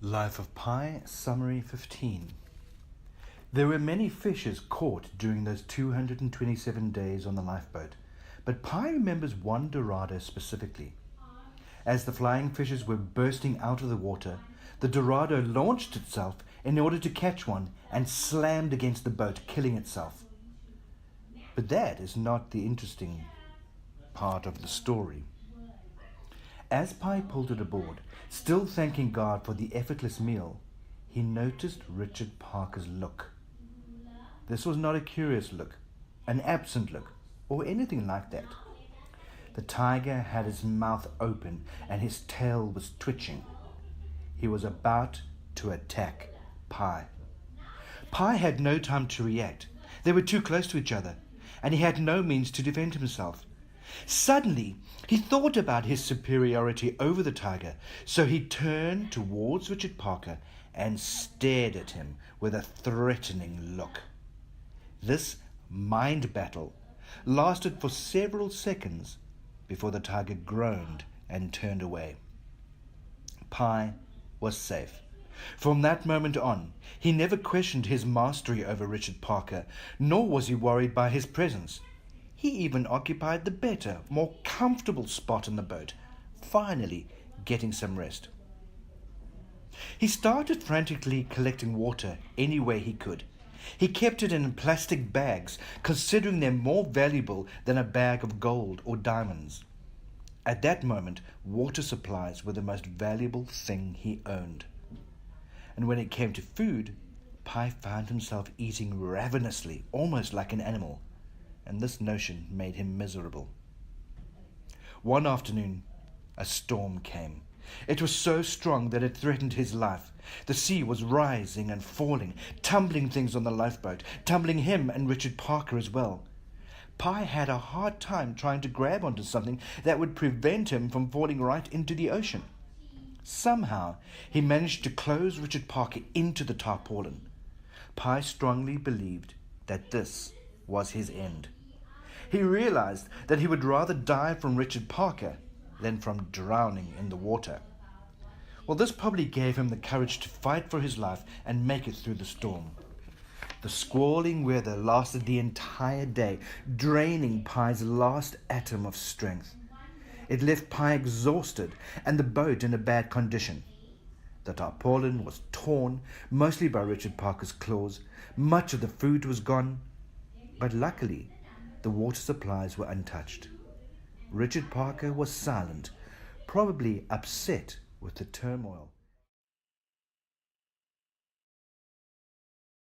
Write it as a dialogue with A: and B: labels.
A: Life of Pi, Summary 15. There were many fishes caught during those 227 days on the lifeboat, but Pi remembers one Dorado specifically. As the flying fishes were bursting out of the water, the Dorado launched itself in order to catch one and slammed against the boat, killing itself. But that is not the interesting part of the story. As Pi pulled it aboard, still thanking God for the effortless meal, he noticed Richard Parker's look. This was not a curious look, an absent look, or anything like that. The tiger had his mouth open and his tail was twitching. He was about to attack Pi. Pi had no time to react. They were too close to each other, and he had no means to defend himself. Suddenly, he thought about his superiority over the tiger, so he turned towards Richard Parker and stared at him with a threatening look. This mind battle lasted for several seconds before the tiger groaned and turned away. Pi was safe. From that moment on, he never questioned his mastery over Richard Parker, nor was he worried by his presence. He even occupied the better, more comfortable spot in the boat, finally getting some rest. He started frantically collecting water any way he could. He kept it in plastic bags, considering them more valuable than a bag of gold or diamonds. At that moment, water supplies were the most valuable thing he owned. And when it came to food, Pi found himself eating ravenously, almost like an animal, and this notion made him miserable. One afternoon, a storm came. It was so strong that it threatened his life. The sea was rising and falling, tumbling things on the lifeboat, tumbling him and Richard Parker as well. Pi had a hard time trying to grab onto something that would prevent him from falling right into the ocean. Somehow, he managed to close Richard Parker into the tarpaulin. Pi strongly believed that this was his end. He realized that he would rather die from Richard Parker than from drowning in the water. Well, this probably gave him the courage to fight for his life and make it through the storm. The squalling weather lasted the entire day, draining Pi's last atom of strength. It left Pi exhausted and the boat in a bad condition. The tarpaulin was torn, mostly by Richard Parker's claws. Much of the food was gone, but luckily, the water supplies were untouched. Richard Parker was silent, probably upset with the turmoil.